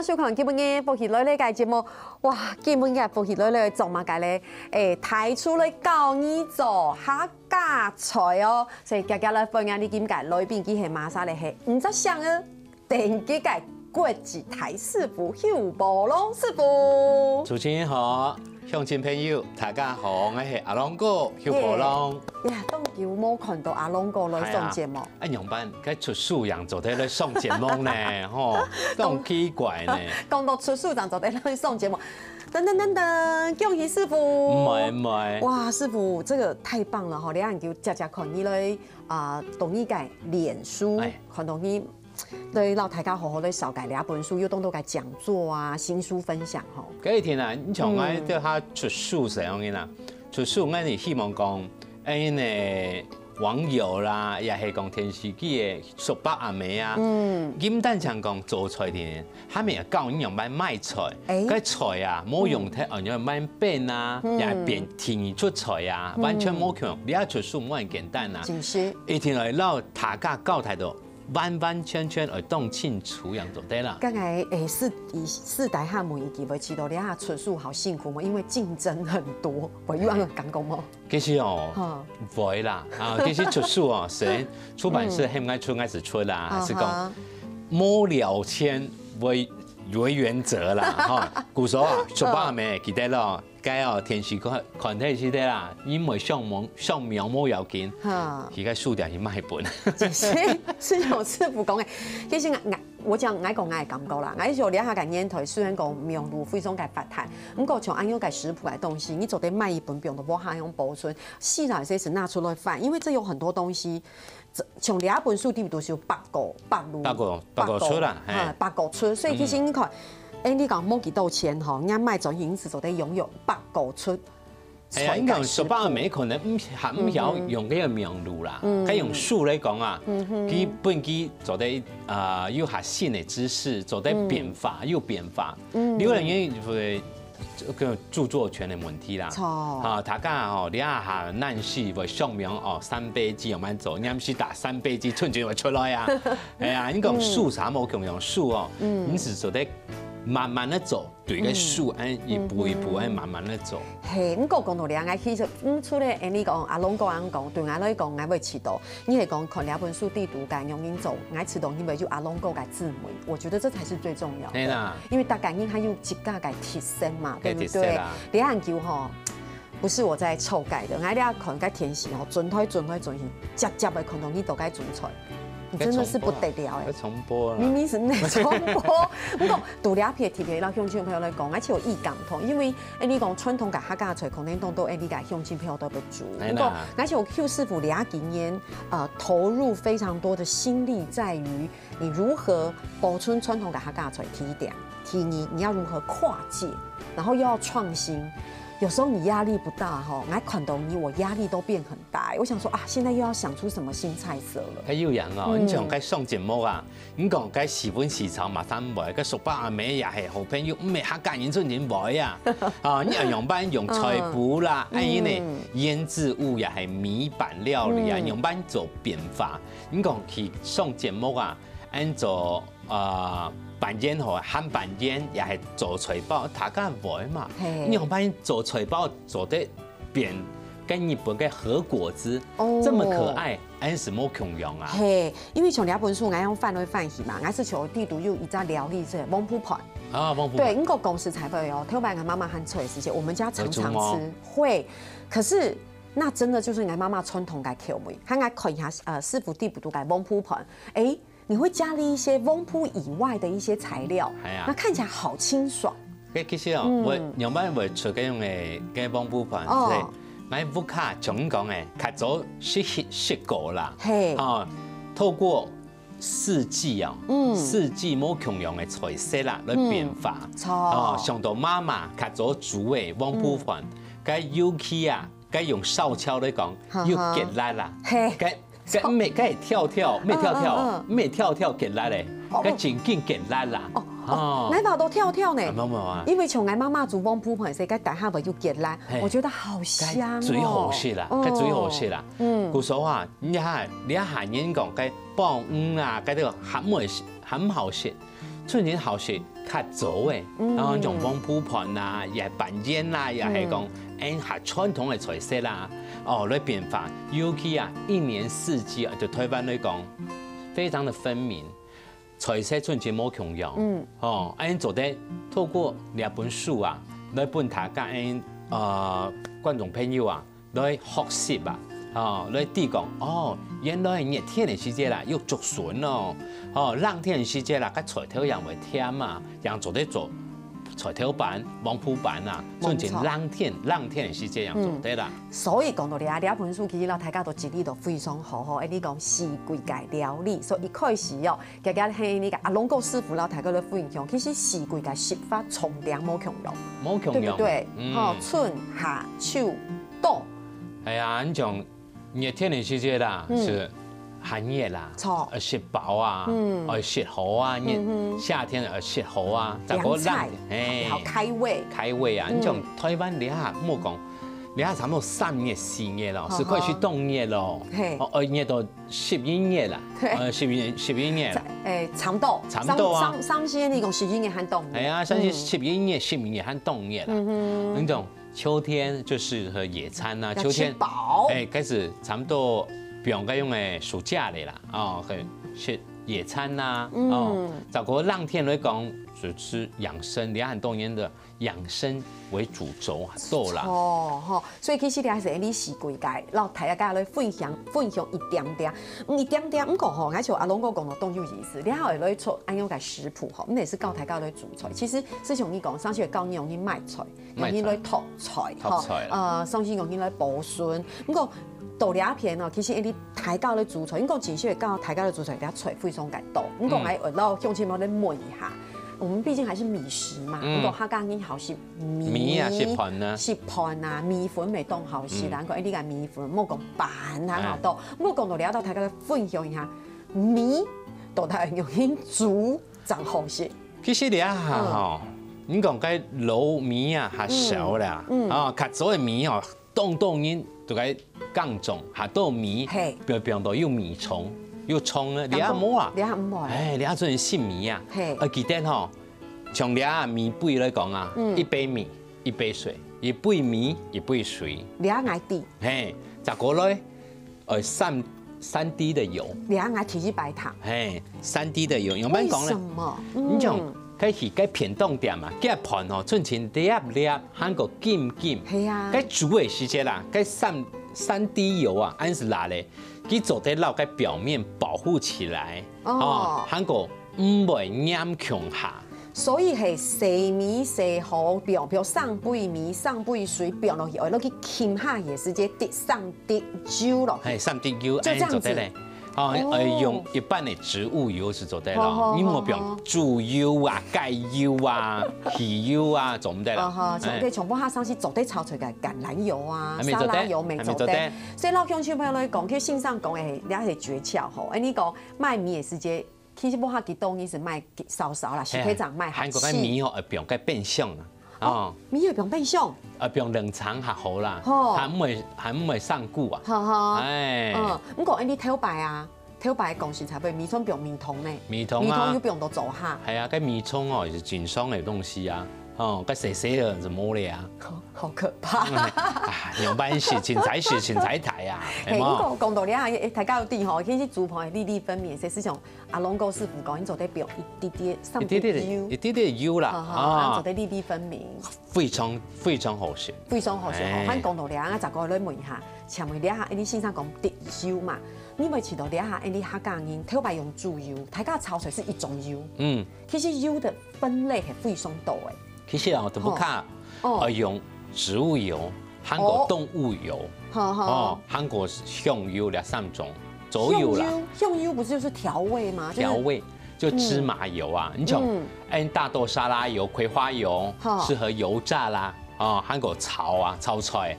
收看今本嘅福喜来咧嘅节目，哇！今本嘅福喜来咧做乜嘅咧？提出嚟教你做客家菜哦，所以家家咧分享你點解裏邊佢係馬莎嚟係唔只想啊，定幾個國際台師傅邱寶龍師傅。主持人好，鄉親朋友大家好，我係阿龍哥邱寶龍。呀，當有冇看到阿龍哥來上節目？啊，樣班該出素養做得來上節目呢，吼，咁奇怪呢。講到出素養做得來上節目。噔噔噔噔，恭喜師傅！唔係，哇，師傅，這個太棒了哈！你眼叫只看你來同你嘅臉書，看到你對老大家好好的紹介兩本書，又當到嘅講座啊、新書分享吼。嗰一天啊，你從我對他出書上嘅啦，出書我係希望講，呢網友啦，也係講電視機嘅叔伯阿妹啊，簡單講講做菜嘅，他們又教你樣買菜，嗰菜啊冇用睇，樣買變啊，又係變填出菜啊，完全冇強，你一出書冇咁簡單啊，一天來撈大家教態度。完完全全而動清楚樣就對啦。剛才四代下每一期會知道你下出書好辛苦嘛，因為競爭很多，會有人講講嗎？其實哦，唔會啦，其實出書哦，雖出版社係唔愛出，愛是出啦，還是講冇了錢為原則啦，哈。古時候啊，叔伯咪記得咯。該哦，電視看睇是得啦，因為上苗冇要緊，而家書店是賣本。是有師傅講嘅，其實我講我講我嘅感覺啦，我就了下個年頭，雖然講苗路非常嘅發達，不過從按樣個食譜嘅東西，你做得賣一本，不用都冇下樣保存，細來些是拿出來販，因為這有很多東西，從兩本書底都是有八個出啦，八個出，所以其實你看。你講冇幾多錢嗬，人家賣咗影子就得擁有八個出。係啊，你講叔伯咪可能唔曉用呢個名錄啦，佢用書嚟講啊，佢本佢做得有下新嘅知識，做得變化又變化。有人因為個著作權嘅問題啦，嚇大家哦，你下難事為上名哦，3倍字用慢做，你唔是打3倍字春就會出來啊。係啊，你講書啥冇強用書哦，你是做得。慢慢的走，對個樹按一步一步按慢慢的走。係，我講到兩個其實，除了你講阿龍哥講，對我來講，我會知道，你係講看兩本書地圖該用緊走，我知道因為就阿龍哥嘅字母，我覺得這才是最重要。係啦，因為大家應該有自家嘅提升嘛，對不對？你研究吼，不是我在臭改的，我哋要看個天時吼，準推，接的看到你都該做菜。真的是不得了哎！重播啦，明明是你重播，不過杜兩撇貼嘅，讓鄉親朋友來講，而且有異感同，因為你講傳統嘅客家菜，可能當到你嘅鄉親朋友都不足。不過而且有 Q 師傅兩幾年，投入非常多的心力，在於你如何保存傳統嘅客家菜。第一點，第二你要如何跨界，然後又要創新。有時候你壓力不大哈，我看到你，我壓力都變很大。我想說啊，現在又要想出什麼新菜色了。佢有人哦，你像佢上節目啊，你講佢時本時炒麻煩唔會，佢叔伯阿妹也係好朋友，唔係客家人出點會啊。你用班用菜譜啦，呢醃製物也係米飯料理啊，用班做變化。你講佢上節目啊，按做板煙和漢板煙也係做菜包，大家會嘛？你用班做菜包做得變跟日本嘅和果子，這麼可愛，係什麼窮用啊？係，因為從兩本書，我用翻來翻去嘛，我是從地圖有一隻料理是王鋪盤啊，王鋪盤。對，英國公司才會有，特別我媽媽很脆時間，我們家常常吃，會。可是那真的就是我媽媽傳統嘅口味。看我看一下，師傅地圖嘅王鋪盤，哎。你會加了一些翁鋪以外的一些材料，那看起來好清爽。其實哦，我用班會出嗰種嘅翁鋪盤，係買烏卡總講嘅，較早食過啦，透過四季啊，四季冇共用嘅菜色啦來變化，上到媽媽較早煮嘅翁鋪盤，該尤其啊，該用燒烤嚟講，要結辣啦，咩？梗係跳跳結辣咧，梗真勁結辣啦。哦，奶爸都跳跳呢。冇啊。因為從我媽媽煮汪鋪盤時，梗大下咪要結辣，我覺得好香哦。最好食啦，梗最好食啦。古時候啊，你下人講梗爆啊，梗呢個很好食。春天好食較早誒，然後用黃鋪盤啦，也係扮煙啦，也係講誒係傳統嘅菜式啦。哦，來變化，尤其啊，一年四季啊，就台灣來講，非常的分明。菜色春節冇共樣，哦，誒做得透過兩本書啊，來幫大家觀眾朋友啊，來學習啊。哦，來地講哦，原來熱天的時節啦，要竹筍咯。哦，冷天的時節啦，個菜頭人會甜嘛，人做得做菜頭板、黃鋪板啊，春節冷天的時節人做得啦。所以講到呢一本書，其實大家都整理到非常好，你講四季界料理，所以一開始哦，大家係呢個阿龍哥師傅啦，大家都分享，其實四季界食法從良冇共樣，冇共樣，對不對？哦，春夏秋冬。係啊，你講。熱天的時節啦，是寒熱啦，食飽啊，食好啊。夏天食好啊，涼菜，好開胃啊！你講台灣你下冇講，你下差唔多3月4月咯，是快去冬熱咯，熱到11月啦，11月。差唔多啊。三月呢個11月和冬。係啊，像是11月、12月和冬月啦，你講。秋天就適合野餐啦，秋天開始差不多不用該用誒暑假嚟啦，哦，去野餐啦，哦，找個冷天來講就是養生，你看冬天的養生為主軸多啦。哦，所以其實你還是你四季界，然後大家來分享一點點，一點點，唔過吼，而且阿龍哥講到冬有意思，你還會來出按樣個食譜吼，咁也是教大家來煮菜。其實師兄你講，上次教你用去賣菜，用去來托菜，上次用去來保孫，唔過。豆芽片哦，其實你大家咧煮菜，你講前些教大家咧煮菜，啲菜非常介多。你講喺然後向前面咧問一下，我們畢竟還是米食嘛。你講客家人好食米啊，食盤啊，米粉未當好食啦。講呢個米粉，冇講板啊好多。冇講到你到大家咧分享一下米，到底用去煮真好食。其實你啊吼，你講該老米啊較少啦，啊較早嘅米哦，凍因就該降種，下到米，邊度有米蟲，有蟲咧，你阿冇啊？你阿唔冇？誒，你阿做人食米啊？記得吼，從你阿米杯來講啊，一杯米，一杯水，一杯米，一杯水。你阿愛滴？嘿，再過來，3滴的油。你阿愛提起白糖。嘿，3滴的油，用咩講咧？為什麼？你講該去該偏凍點嘛，該盤吼，春前粒，韓國金。係啊。該煮嘅時節啦，該3滴油啊，按是拿咧，佢做得撈該表面保護起來。哦。韓國唔會黏強下。所以係洗米洗好，比如上杯米、上杯水，表落去，落去浸下也是這滴3滴油咯。係3滴油，按做得咧。用一般的植物油是做得咯，你冇用豬油啊、雞油啊、魚油啊，做唔得啦。你從幫下上次做得炒出嘅橄欖油啊、沙拉油未做得。所以老鄉親朋友來講，佢線上講嘅係一個訣竅吼。誒，你講賣米嘅時節，其實幫下幾多，你是賣少啦，是可以這樣賣。韓國嘅米吼，不用該變相啦。哦，米也不用變相，不用冷藏還好啦，還唔會上固啊。唔過你挑白啊，挑白講食材不如米蔥不用米通呢？米通啊，又不用到做下。係啊，cái米蔥哦是健康嘅東西啊，cái細嘅就冇咧啊。好可怕！用辦事，錢財台啊。係呢個講道理啊，大家有啲吼，其實煮盤係粒粒分明，即係像阿龍哥師傅講，你做得表一啲啲油啦，做得粒粒分明，非常好食，非常好食。反講道理啊，就過來問一下，請問你下，你先生講滴油嘛？你咪知道你下，你客家人特別用豬油，大家炒出來是一種油。其實油的分類係非常多嘅。其實我都不看，用植物油、韓國動物油，韓國香油兩3種，走油啦。香油不是就是調味嗎？調味就芝麻油啊，你種大豆沙拉油、葵花油，適合油炸啦。韓國炒菜，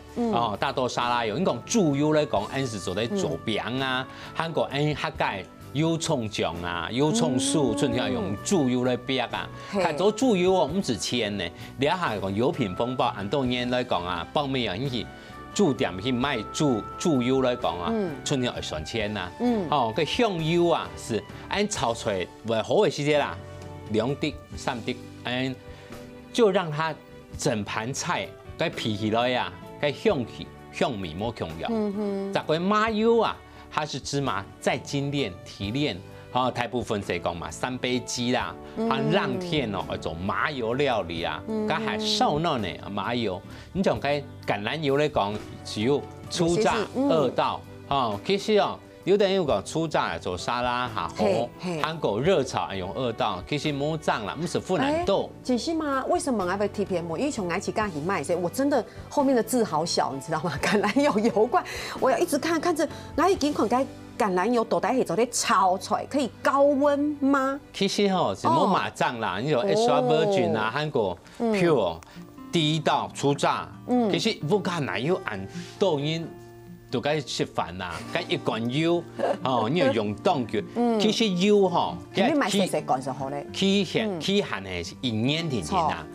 大豆沙拉油。你講豬油來講，是做得做餅啊。韓國客家油蔥醬啊，油蔥酥，春天用豬油來煸啊。睇做豬油哦，唔止錢呢。你下講油品風暴，很多年來講啊，報名啊，去豬店去賣豬油來講啊，春天會賺錢呐。個香油啊，是按炒出來為好嘅時節啦。2滴、3滴，就让它整盘菜该皮起来呀，该香气、香味莫强要。这个麻油啊，它是芝麻再精炼、提炼。大部分在讲嘛，三杯鸡啦，它浪天哦，一种麻油料理啊，加还少嫩的麻油。你像该橄榄油来讲，只有初榨2道，其实哦，有的人讲初榨做沙拉哈火，韩国热炒用2道，其实没涨啦，不是不难豆。只是吗？为什么要被 TPM？因为从埃及刚起卖，所以我真的后面的字好小，你知道吗？橄榄油油罐，我要一直看着埃及款该。橄榄油倒在去做咧炒出来，可以高温吗？其实吼是冇马涨啦，你像 extra virgin 啊，韩国 pure 第1道初榨，其实不加奶油按抖音就该吃饭啦，该一罐油你要用冻叫，其实油吼，你买细细罐就好咧。期限係1年甜啦，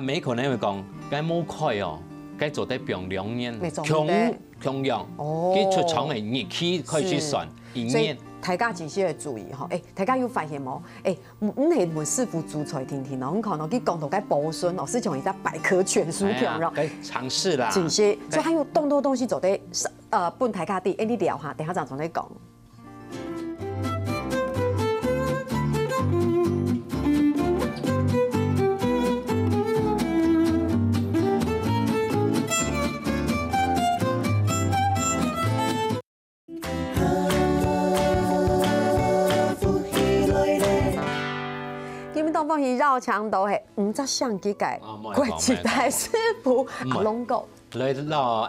美可能會講，該冇開哦，該做得變2年，強用，佢出廠嘅熱氣可以去算1年。大家真係要注意吼，大家有發現冇？唔係問師傅煮菜聽聽咯，我看到佢講到該保鮮哦，是從一隻百科全書片咯，該嘗試啦。真係，所以還有咁多東西做得本大家啲，你聊下，等下再同你講。放去绕墙都係5隻相機界，國際大師傅阿龍哥來到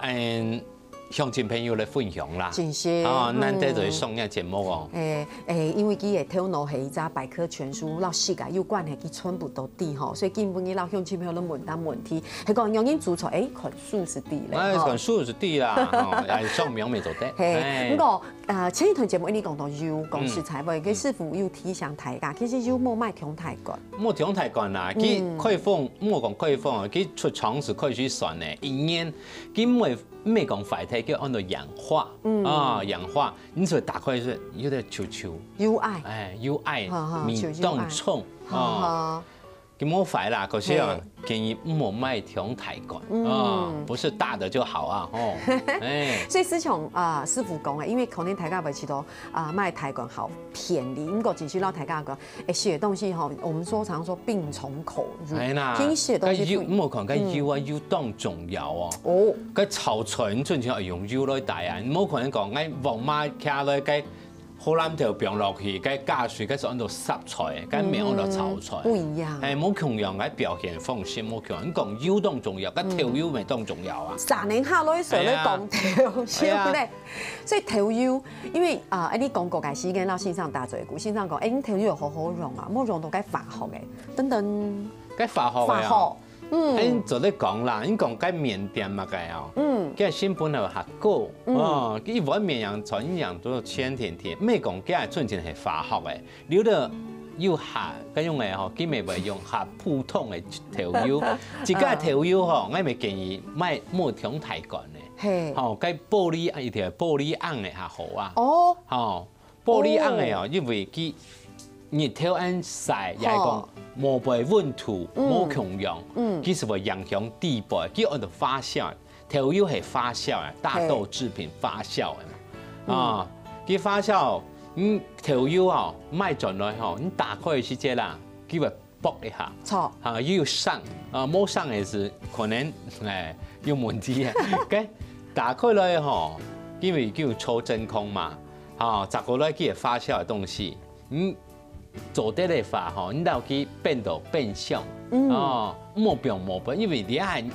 鄉親朋友來分享啦。真是咱這就送呢節目哦。因為佢嘅頭腦係一隻百科全書，老世界有關係佢全部都知吼，所以基本嘅老鄉親朋友都問答問題，係講用人煮菜，款數是對咧。款數是對啦，係上名未做得。不過前一段節目你講到油講食材喎，佢師傅要提醒大家，其實油冇賣強太乾。冇強太乾啦，佢可以放，冇講可以放，佢出廠是可以去算嘅，1年，佢唔係講快睇，叫按照氧化，氧化，你就打開是有點稠稠。有愛，有愛，米凍沖，佢冇快啦，可是啊，建議唔好買強太乾，不是大的就好啊，所以師從師傅講嘅，因為可能大家會知道買太乾好便宜，不過只是讓大家講，寫東西吼，我們說常說病從口入，聽寫東西。唔好講，佢油啊油當重要哦，佢炒菜你盡情係用油來帶啊，唔好可能講，我黃媽卡來佢。好攬條병落去，該加水，該是按照濕菜，該唔係按照炒菜。不一樣。冇強樣嘅表現方式，冇強。你講油當重要，跟調油咪當重要啊。3年下來上咧講調油咧，所以調油，因為你講過嘅時間到線上打嘴鼓，線上講，你調油好好用啊，冇用到該化學嘅，等等。該化學嘅。你就咧講啦，你講該麵店嘛嘅哦，佢新本來學過哦，佢揾綿羊菜一樣都鮮甜甜，咩講佢係純正係化學嘅，了到要下嗰種嘅嗬，佢咪會用下普通嘅調油，自家調油嗬，我咪建議買冇強太乾嘅，嗬，該玻璃一條玻璃甕嘅下好啊，玻璃甕嘅哦，因為佢熱調按曬也係講。冇被溫度，冇強氧，佢是會影響地盤，佢按照發酵，調油係發酵嘅，大豆製品發酵嘅嘛，佢發酵，調油啊，賣進來嗬，你打開時間啦，佢會卜一下，要上，冇上嘅是可能有問題嘅，打開來嗬，因為叫抽真空嘛，雜過來佢係發酵嘅東西，做得嚟化吼，你到去變到變相，冇變，因為你係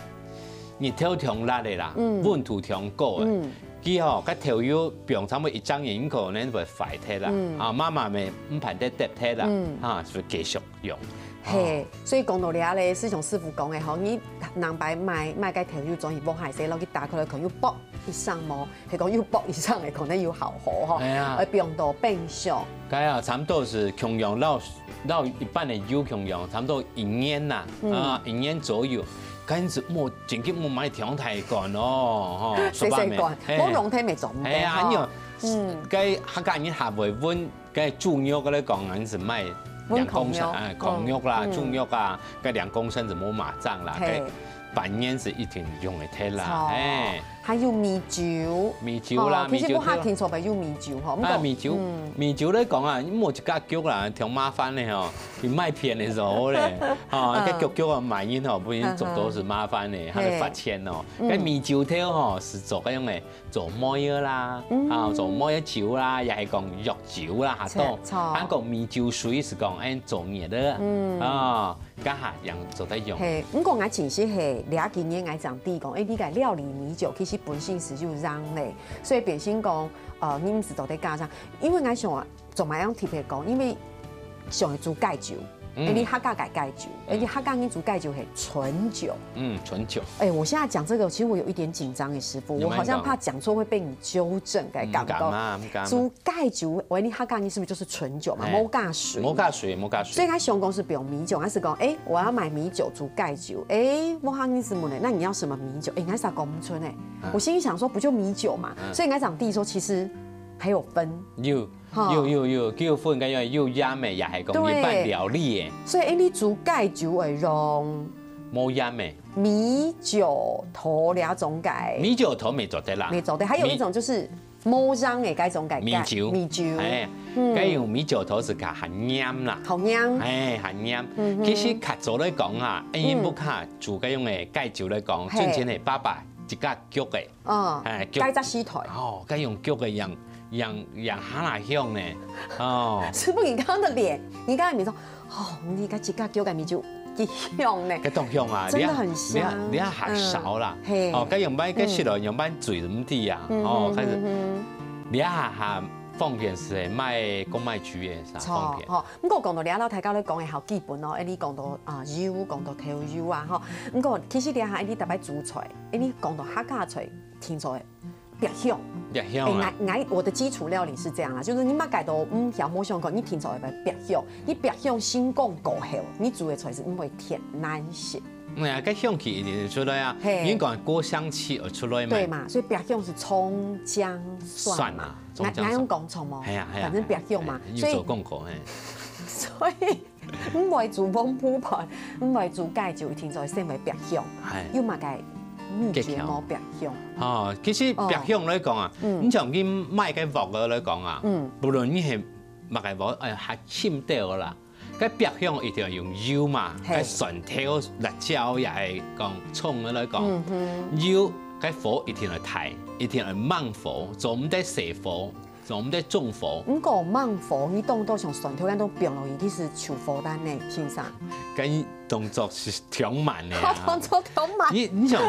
熱調調辣嘅啦，溫度調高嘅，佢吼個調油變差唔多1張鹽可能會壞脫啦，媽媽咪唔排得得脫啦，就繼續用。係，所以講到你咧，是從師傅講嘅吼，你人擺買個調油裝冇害死，攞佢打開來可能要卜以上冇，係講要卜以上嘅可能要好好嗬，而變到變相。係啊，差唔多是強氧到一般嘅油強氧，差唔多1年啦，1年左右。跟住冇前期冇買調太乾咯，細乾，冇溶體咪做唔到。係啊，你個客家人下回溫，個豬肉嗰啲講緊是賣2公升，孔肉啦、猪肉啊，个2公升就冇麻酱啦，个半年是一定用的贴啦，哎。还有米酒，米酒啦，其实我下聽錯咪有米酒吼。啊，米酒咧講啊，冇一家腳啦，挺麻煩的吼，你麥片的時候咧，哦，個腳啊買因吼，不然做都是麻煩的，還得罰錢哦。個米酒條吼是做嗰種嘅，做摩藥啦，啊，做摩藥酒啦，又係講藥酒啦，嚇多。韓國米酒水是講誒做嘢的，啊，家下人做得用。係，咁講我前時係了解嘢，我講啲講，誒，你個料理米酒其實本身是就讓嘞，所以變成講，你們是都得加上，因為我想啊，做埋樣特別講，因為想煮蓋酒。你客家改酒，而且客家人煮蓋酒是純酒。純酒。我現在講這個，其實我有一點緊張，師傅，我好像怕講錯會被你糾正，該講到。煮蓋酒，你客家人是不是就是純酒嘛？冇加水。冇加水。所以佢上公司不用米酒，而是講，我要買米酒煮蓋酒。我客家什麼呢？那你要什麼米酒？我是講唔出呢。我心裡想說，不就米酒嘛？所以我講弟說，其實還有分。有，叫分緊要鹽嘅，也係講一般料理嘅。所以你煮蓋酒會用冇鹽嘅米酒頭兩種解。米酒頭未做得啦，未做得。還有一種就是冇鹽嘅嗰種解。米酒，該用米酒頭是加含鹽啦。好鹽。含鹽。其實較早嚟講啊，因不卡煮嗰種嘅蓋酒嚟講，之前係爸爸一家腳嘅。蓋隻屍台。該用腳嘅樣。養哈哪香呢？哦，師傅，你剛剛的臉，你剛才你說，你個自家叫個米酒幾香呢？個當香啊，真的很香。你要下手啦，該用班該食落用班嘴咁啲啊，開始你下方便是賣公賣豬嘅，啥方便？咁我講到你阿老大家咧講嘅好基本咯，你講到油，講到調油啊，咁我其實你下你特別煮菜，你講到客家菜，聽咗別香。我的基礎料理是這樣啦，就是你乜改到曉冇香講，你聽出來別香，你別香先講過後，你煮的出來是唔會甜難食。個香氣一定出來啊，因為講鍋香氣而出來嘛。對嘛，所以別香是蔥薑蒜嘛，哪樣講錯冇？係啊，反正別香嘛。所以做功課所以唔會煮風鋪盤，唔會煮蓋酒，聽出來先會別香，要乜解？秘訣冇別香。其實別香來講啊，你像你買個鑊嘅來講啊，無論你係乜個鑊，係簽掉啦。個別香一定要用油嘛，個蒜頭、辣椒也係講蔥嘅來講，油個火一定要大，一定要慢火，做唔得細火。做唔得中火，唔過慢火，你動作像蒜頭咁都變落去，其實受負擔呢，先生。咁動作是挺慢的啊。動作挺慢。你像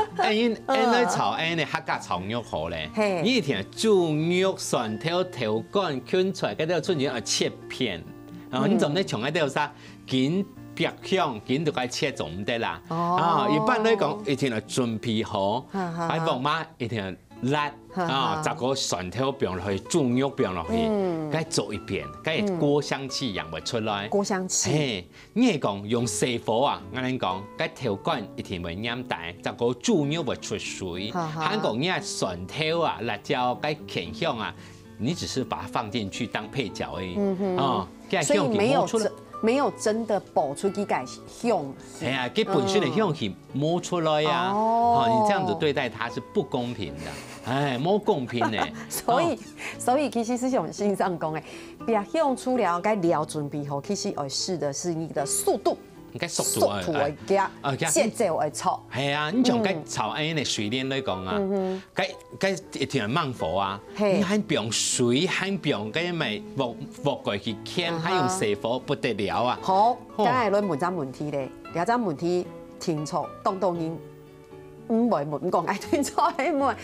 來炒呢客家炒肉好咧，你一定豬肉、蒜頭、頭乾捲出來，嗰啲春節要切片，然後你仲咧從喺度啥緊別香，緊就該切就唔得啦。一般來講一定要準備好，喺房媽一定要。辣就個蒜頭放落去，豬肉放落去，該做一遍，該鍋香氣揚會出來。鍋香氣。你係講用細火啊？我哋講，該條管一定會染大，就個豬肉會出水。韓國你係蒜頭啊、辣椒該甜香啊，你只是把它放進去當配角而已。所以沒有真的爆出幾個香氣。係啊，佢本身的香氣冇出來呀。你這樣子對待它是不公平的，冇公平的。所以其實是用欣賞講的，別香出了該料準備好，其實試的是你的速度。速度會加，節奏會錯。係啊，你像該炒安尼水蓮來講啊，該一定要慢火啊，你還不用水，還不用該咪鑊過去煎，還用細火不得了啊。好，梗係來問陣問題咧，有陣問題聽錯，當然唔會問講愛聽錯係問。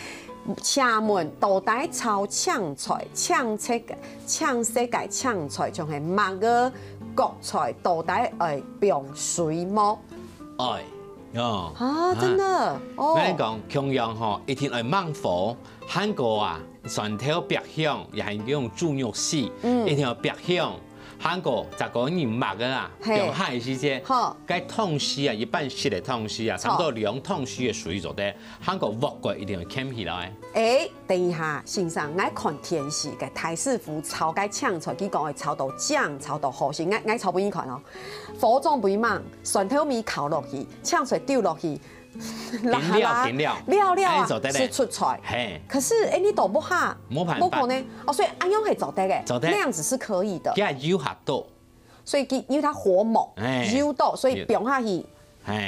請問到底炒嗆菜、嗆色嘅嗆菜，仲係乜個國菜？到底係用水麼？真的我哋講同樣吼，一定係慢火。韓國啊，蒜頭別香，也係用豬肉絲，一定要別香。韩国十個人抹個啊，用海的時間，該痛死啊，一般濕的痛死啊，差不多2痛死的水做的，韓國木過一定會撿起來。等一下，先生，我看天時嘅太師傅炒該搶出去講嘅炒到醬，炒到好鮮，我炒不易看哦，火裝不猛，蒜頭米烤落去，搶出丟落去。點料啊，是出菜。可是你都不下，冇可能哦，所以安樣係做得嘅，那樣子是可以的。佢係油下多，所以因為它火猛，油多，所以表下去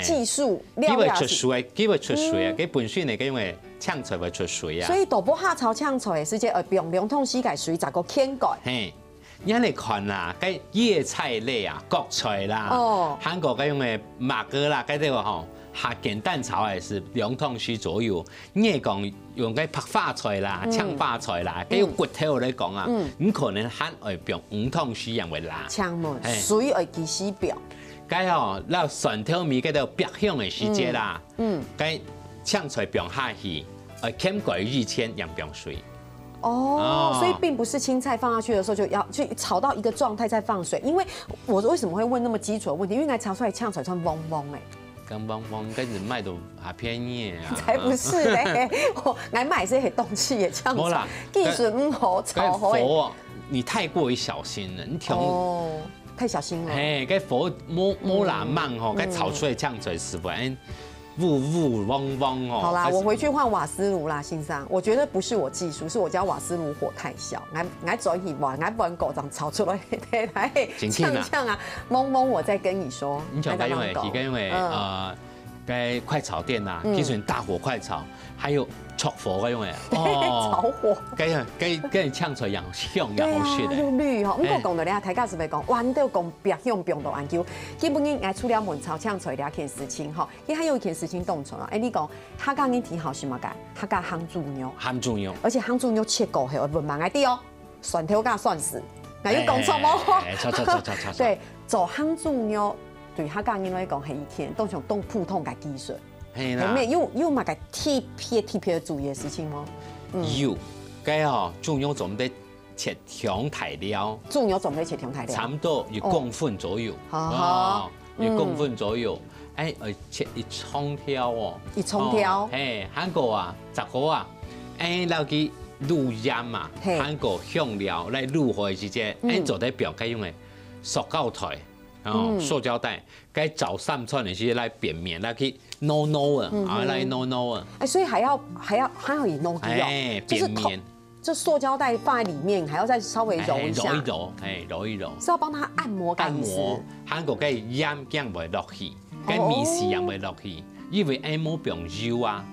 技術料料出水，佢會出水啊！佢本身嚟嘅因為搶菜會出水啊。所以都不下炒搶菜嘅時間，用2桶水嘅水10個傾蓋。因你看啦，cái葉菜類啊，國菜啦，韓國嗰種嘅麻哥啦，嗰啲個吼。下簡單炒也是2桶水左右。你講用cái拍花菜啦、搶花菜啦，佢有骨頭嚟講啊，你可能還會用5桶水人會辣。搶門水會及時表。cái吼，那蒜頭米嗰度白香嘅時節啦，cái搶菜不用下去，添過1千2병水。哦，所以並不是青菜放下去的時候就要去炒到一個狀態再放水，因為我為什麼會問那麼基礎的問題？因為炒出來搶出來算嗡嗡誒。咁嗡嗡，跟住賣到下便宜啊！才不是嘞，我買是係凍氣嘅搶菜，技術唔好，炒好誒。你太過於小心了，你哦，太小心了。嘿，cái火冇那慢吼，cái炒出來搶出來是不然嗡嗡哦。好啦，我回去換瓦斯爐啦，先生。我覺得不是我技術，是我家瓦斯爐火太小，我做一碗，我不然狗這樣炒出來，來嗆啊，嗡嗡，我再跟你說。你講因為該快炒店啦，其實大火快炒，還有炒火嗰種誒，炒火，跟搶出來又香又好食嘅，又綠吼。不過講到咧，大家是咪講，哇，你都講白香病毒研究，基本應該除了門炒搶出來兩件事情吼，伊還有一件事情凍出來。你講客家人挺好是乜嘅？客家鹹豬肉，而且鹹豬肉切過後會慢一啲哦，蒜頭加蒜絲，我有講錯冇？對，做鹹豬肉。對客家人來講係一天都像動普通嘅技術，係咩？有乜嘅特別注意嘅事情嗎？有，該吼豬肉總得切香材料，豬肉總得切香材料，差唔多1公分左右，1公分左右，切一蔥條哦，一蔥條，韓國啊，雜貨啊，留佢滷鹽嘛，韓國香料來滷火之間，做得表該用嘅塑膠袋。塑膠袋，該找3串那些來扁面，來去弄啊，來弄啊。所以還要以弄掉，扁面，就塑膠袋放在裡面，還要再稍微揉一下，揉一揉，是要幫它按摩。按摩，韓國該鹽醬會落去，該米絲鹽會落去，因為按摩不用油啊。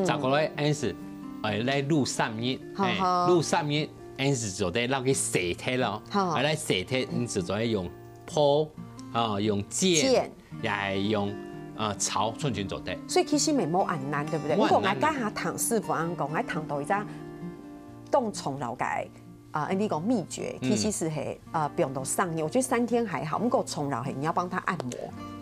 再過來，按是來滷3日，滷3日，按是做得撈去洗剔咯，來洗剔，你就做用。鋪用煎，也係用炒春卷做的。所以其實冇咁難，對不對？如果我家下唐師傅講，我唐到一隻凍蟲了解呢個秘訣，其實是係不用到3日，我覺得3天還好。不過蟲了係你要幫他按摩，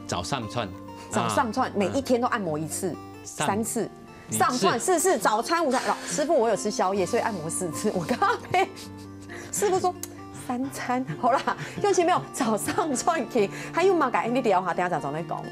早3串，每一天都按摩1次、3次。上串4次，早餐、午餐。師傅，我有吃宵夜，所以按摩4次。我剛剛師傅說。3餐好啦，用前沒有早上串起，還有乜嘅？你哋有下，等下就再講。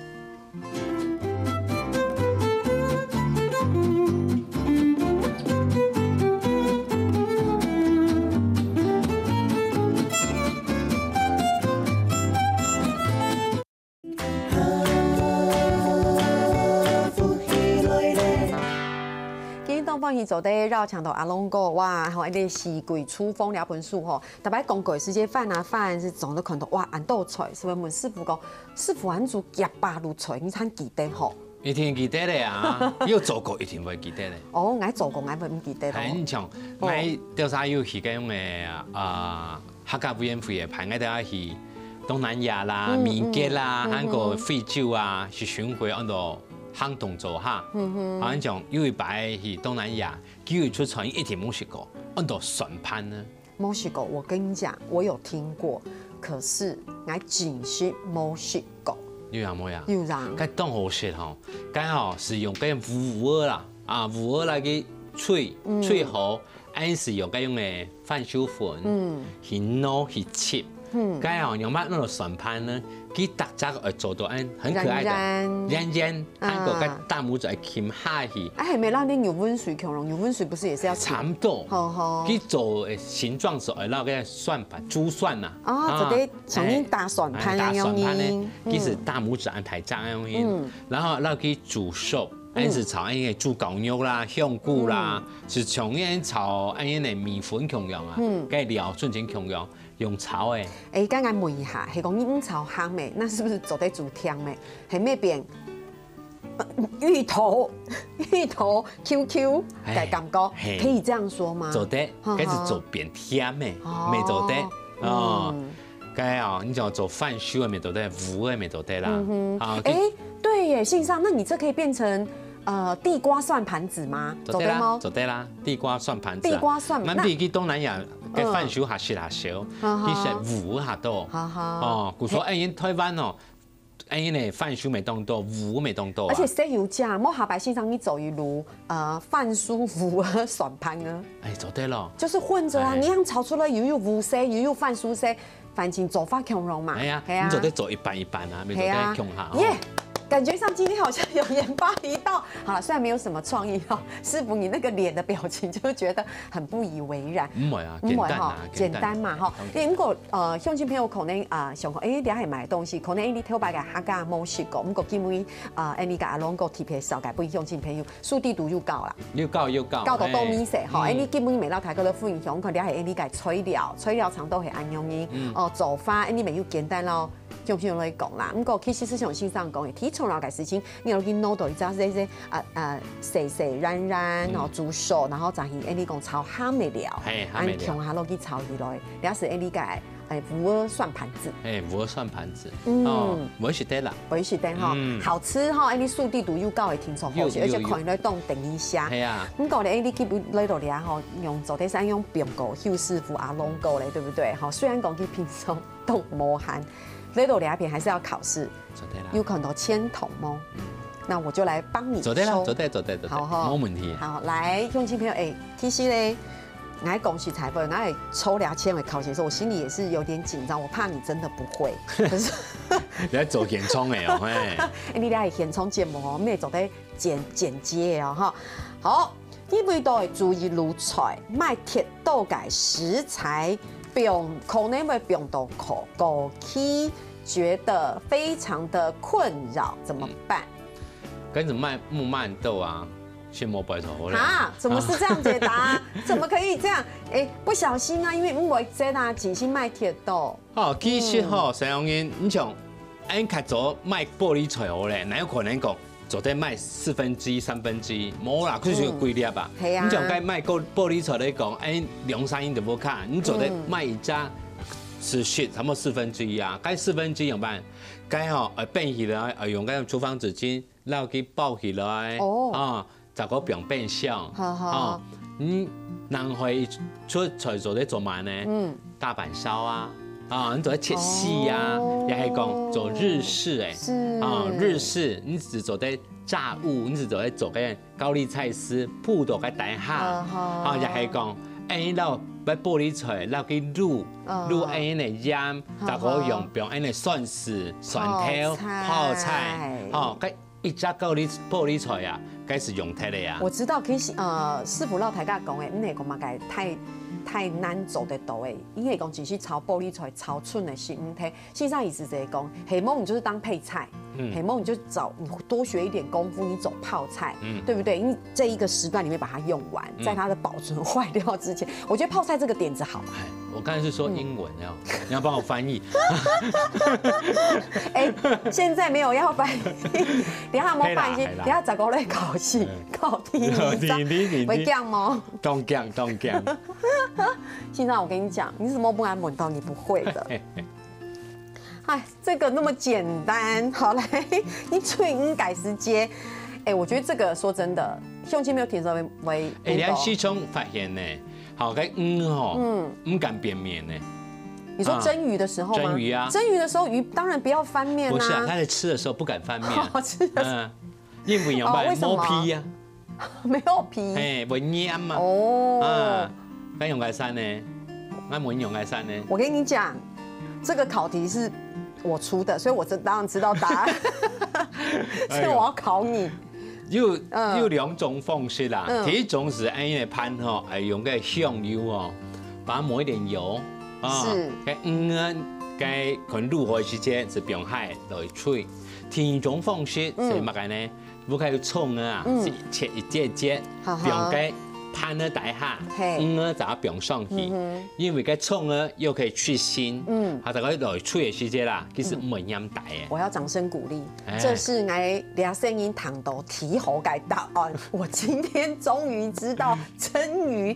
當然做啲繞牆頭阿龍哥，哇！吼，一啲四季初風兩本書吼，特別講過時節飯是總都看到哇，按到菜，所以問師傅講，師傅按住夾巴路菜，你睇記得吼？一定記得咧啊！有做過一定會記得咧。哦，我做過，我唔記得咯。係，你像我調查有去嘅客家委員會嘅排，我哋去東南亞啦、緬甸啦、韓國非洲啊，去巡迴按到。行動做下，好像講有一擺去東南亞，叫佢出產一定冇食過，按到船盤呢？冇食過，我跟你講，我有聽過，可是我真是冇食過。有呀？有人。佢當好食吼，佢吼是用嗰烏蚵啦，烏蚵來去脆好，按是用嗰種嘅番薯粉，去撈去切。该哦，用把那个算盘呢，给大家做到很可爱的，圆圆，韩国跟大拇指牵下去。哎，还没让你有温水恐龙，有温水不是也是要差不多。去做形状时候，那个算盘珠算呐。啊，就得重新打算盘打算盘呢，其实大拇指按抬这样然后那去煮熟。安是炒安个猪狗肉啦、香菇啦，是从安炒安个米粉共用啊，该料顺前共用炒诶。哎，刚刚问一下，是讲你炒香的，那是不是做得煮甜的？还没变芋头 QQ 的感觉，可以这样说吗？做得，该是做变甜的，没做得哦。该哦，你讲做饭烧的没做得，糊的没做得啦。啊，哎，对耶，信上，那你这可以变成。地瓜蒜盘子吗？做对啦，做对啦，地瓜蒜盘子。地瓜蒜，咱比去东南亚，给饭烧下少，其实糊下多。哦，古说哎，台湾哦，哎呢饭烧没动多，糊没动多。而且西油酱，莫下白线上你走一路，饭酥糊和蒜盘啊。哎，做对了。就是混着啊，你想炒出来又有糊色，又有饭酥色，反正做法强容嘛。哎呀，你做得做一半一半啊，没做得强下。耶。感觉上今天好像有研发一道，好了，虽然没有什么创意哦，师傅你那个脸的表情就觉得很不以为然。唔会啊，简单啊，简单嘛哈。如果乡亲朋友可能想讲，你还买东西，可能你偷白个客家冇食过，唔过因为你个阿龙个特别少，改不乡亲朋友速地度又高啦，又高，高到多米色哈。你基本未了睇嗰個歡迎響，佢哋係你個材料長都係按樣嘅，做法你咪要簡單咯。用先來講啦，咁個其實是像先生講嘅，體重了解事情，你要去攞到，只係些細細軟軟，然後煮熟，然後就係你講炒蝦米料，按強下落去炒起來，你是你個糊兒蒜盤子，糊兒蒜盤子，哦，唔是得啦，唔是得哈，好吃哈，你速地度又高嘅聽說好食，而且可以來當定一下，係啊，咁個你基本來到嚟吼，用做啲生用蘋果、邱師傅阿龍哥咧，對不對？哈，雖然講佢平常都冇限。呢度兩片還是要考試，有可能簽筒嗎？那我就來幫你抽。做得，好，冇問題。好，來，鄉親朋友，其實咧，我恭喜裁判，我抽2簽的考試的時候，我心裡也是有點緊張，我怕你真的不會。可是你喺做現充嘅哦，你哋係現充節目哦，咩做得剪接哦，哈。好，呢味道係注意爐菜，賣鐵豆嘅食材。可能會病到過期，覺得非常的困擾，怎麼辦？跟着賣木饅豆啊，先摸白頭了。啊，怎麼是這樣解答？怎麼可以這樣？不小心啊，因為唔會這啦，只是賣鐵豆。哦，其實吼，西洋人，你像按較早賣玻璃菜好咧，哪有可能講？做得賣1/4、1/3，冇啦，佢就規粒吧。係啊。你像該賣玻璃菜嚟講，2、3英就冇卡。你做得賣一扎是雪，差唔多1/4啊。該1/4用辦？該吼變起來，用該廚房紙巾，然後佢包起來。哦。啊，就個變變相。好。人會出菜做得做乜呢？大阪燒啊。啊，你做在切細啊，也係講做日式日式，你只做在炸物，你只做在做嘅高麗菜絲，鋪到嘅底下，也係講你攞玻璃菜，攞佢滷你嘅鹽，就個用用你嘅蒜絲、蒜頭、泡菜，佢一隻玻璃菜啊，該是用睇嚟啊。我知道，其實師傅老大家講嘅，唔係講嘛嘅太難做得到誒，因為講只是炒玻璃菜、炒春的是唔睇。現在意思就係講，黑夢你就是當配菜，黑夢你就你多學一點功夫，你走泡菜，對不對？你這一個時段裡面把它用完，在它的保存壞掉之前，我覺得泡菜這個點子好。我剛才是說英文你要幫我翻譯。現在沒有要翻譯，等下冇翻譯，等下找個嚟考試，考第2會講嗎？當講。現在我跟你講，你怎麼不敢問到你不會的？哎，這個那麼簡單，好來，你最改時間。我覺得這個說真的，鄉親沒有提出為。你喺西聰發現呢，好個唔敢變面呢。你說蒸魚的時候嗎？蒸魚啊，蒸魚的時候魚當然不要翻面啦。不是啊，他在吃的時候不敢翻面。吃的時候，因為有咩冇皮呀？沒有皮。會黏嘛。哦。該用該刪呢？該冇用該刪呢？我跟你講，这个考题是我出的，所以我当然知道答案，所以我要考你。有2种方式啦，第一种是按那pan吼，用个香油哦，把它抹一点油啊，该该可入火时间是不用海来吹。第二种方式是乜嘅呢？不该葱啊，是切一节节，不用该pan喺底下，就不用上去，因为该葱呢又可以去腥，它大概来吹的时间啦，其实唔会黏底嘅。我要掌声鼓励，这是我俩声音糖豆提好改答案。我今天终于知道蒸鱼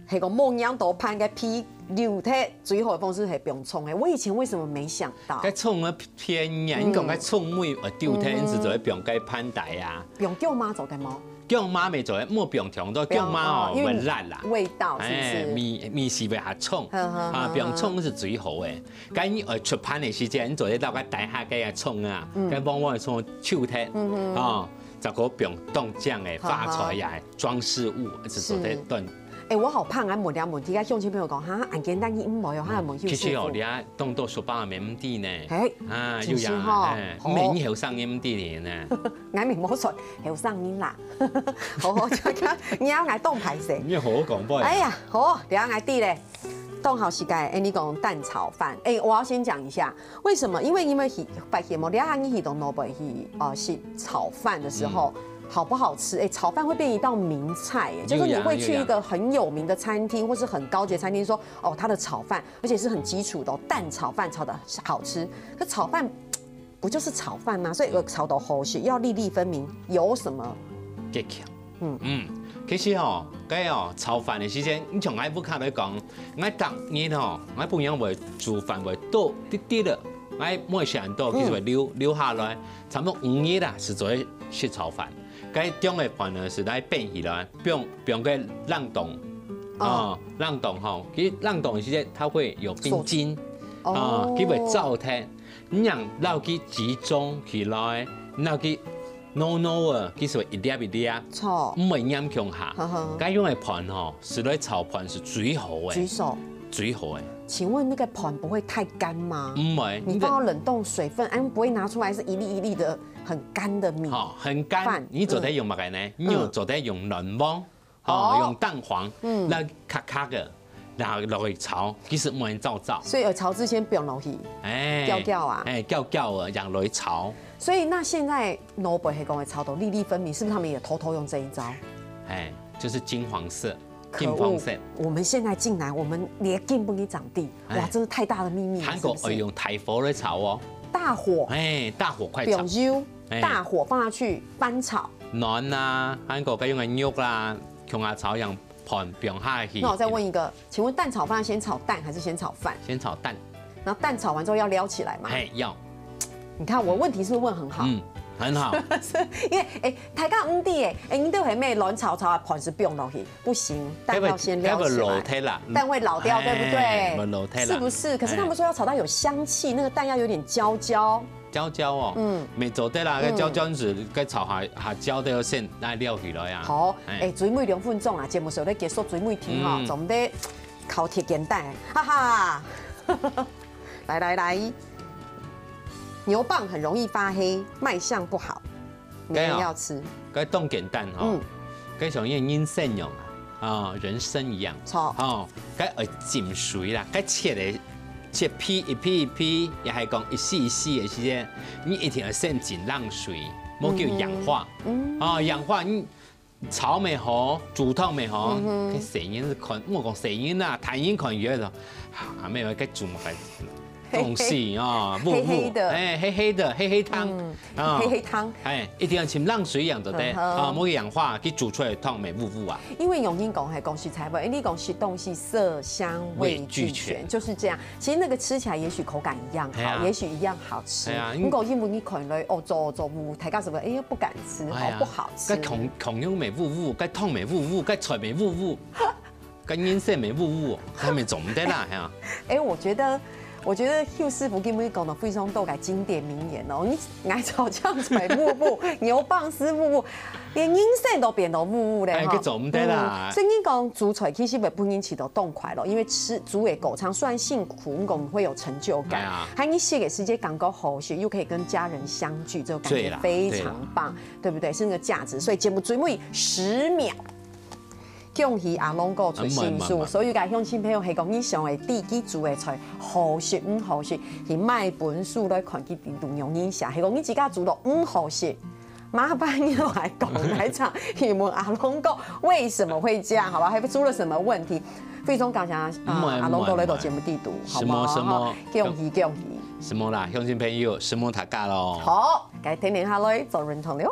係個冇樣度pan嘅皮流體最好的方式係不用葱的。我以前為什麼沒想到？該葱嘅偏呀，你講該葱妹丟體，你就不用該pan底啊。不用姜媽做嘅麼？姜媽未做，冇不用調到姜媽哦，會辣啦。味道是不是？米是為下葱啊，不用葱是最好嘅。該你出pan嘅時間，你做得到該底下該個葱啊，該往往葱手體啊，就個不用當醬嘅發菜也係裝飾物，就做得燉。我好怕俺問問題，向親朋友講哈，按簡單啲唔冇用，哈問其實哦，你啊當到說包面唔啲呢，要樣，面後生唔啲呢，俺面冇錯，後生煙啦，好，再加你要嗌當排食，你好講噃，哎呀，好，等下嗌啲咧。凍好時間，你講蛋炒飯，我要先講一下為什麼？因為白天你要你到挪北去是炒飯的時候。好不好吃？炒飯會變一道名菜，就是你會去一個很有名的餐廳，或是很高級的餐廳，說哦，它的炒飯，而且是很基礎的蛋炒飯炒得好吃。可炒飯不就是炒飯嗎？所以炒到好吃，要粒粒分明，有什麼技巧？其實炒飯的時間，你從我不看來講，我當年我本樣會煮飯會多啲的，我每時間多，其實會留下來，差不多5日啦，是做食炒飯。該中的飯呢是來變起來，不用個冷凍，冷凍吼，其實冷凍的時間它會有冰晶，佢會燥天，你讓撈佢集中起來，撈佢濃其實會一粒一粒，唔會黏強下。該用的飯吼，是來炒飯是最好的，最好的。請問那個盤不會太乾嗎？唔會，你放到冷凍水分，不會拿出來是一粒一粒的。很乾的米，很乾。你做得用乜嘅呢？你又做得用卵黃，用蛋黃，來卡卡嘅，然後落去炒，其實冇人照。所以炒之前不用落去，叫啊，叫啊，讓落去炒。所以那現在挪北係講嘅炒到粒粒分明，是不是他們也偷偷用這一招？就是金黃色。可惡！我們現在進來，我們連金不給長地，哇，真是太大的秘密。韓國會用大火來炒哦。大火，大火快炒，大火放下去翻炒。卵啦，韓國該用嘅肉啦，用下炒樣盤不用下去。那我再問一個，請問蛋炒飯先炒蛋還是先炒飯？先炒蛋。然後蛋炒完之後要撩起來嗎？要。你看我問題是不是問很好？很好。因為大家唔啲你都係咩卵炒啊，盤是不用落去，不行，蛋要先撩起來。蛋會老掉，對不對？是不是？可是他們說要炒到有香氣，那個蛋要有點焦焦。焦哦，未做得啦，個焦時個炒下焦都要先來撩起來啊。好，水妹2分鐘啦，節目時候咧結束水妹聽哈，就唔得考題簡單，哈哈。來。牛蒡很容易發黑，賣相不好，沒人要吃。該凍簡單哈，該像人參用人參一樣。錯。該浸水啦，該切皮一批，也係講一絲一絲的時間，你一定要先浸冷水，冇叫氧化。氧化你炒未好，煮湯未好，佢成日是看，我講成日啦，太熱看熱咗，咩話該煮乜嘅？東西黑黑的，黑黑湯，黑黑湯，一定要浸冷水養就得，冇氧化，佢煮出來湯咪糊糊啊。因為用英講係講食材味，你講食東西色香味俱全，就是這樣。其實那個吃起來也許口感一樣好，也許一樣好吃。如果因為你可能做糊，大家是不是不敢吃，不好吃。佢同樣咪糊糊，佢湯咪糊糊，佢菜咪糊糊，佢顏色咪糊糊，係咪做唔得啦？我覺得。我觉得邱师傅今日讲的非常多个经典名言哦，你爱炒酱水木木，牛蒡丝木木，连音色都变到木木嘞哈。做唔得啦。所以你讲煮菜其实袂不引起到动快乐，因为煮的狗肠虽然辛苦，你讲会有成就感，还你写给世界感觉好学，又可以跟家人相聚，这种感觉非常棒，对不对？是那个价值。所以节目最尾10秒。恭喜阿龙哥出新书，所以甲乡亲朋友係講以上嘅自己煮嘅菜好食唔好食，去買本書來看佢內容影響，係講你自家煮到唔好食。麻煩你來講來場，你問阿龍哥為什麼會這樣，好吧？還出了什麼問題？非常感謝阿龍哥來到節目地度，好唔好？恭喜恭喜！什麼啦，鄉親朋友，什麼大家咯？好，該聽聽下來做認同了。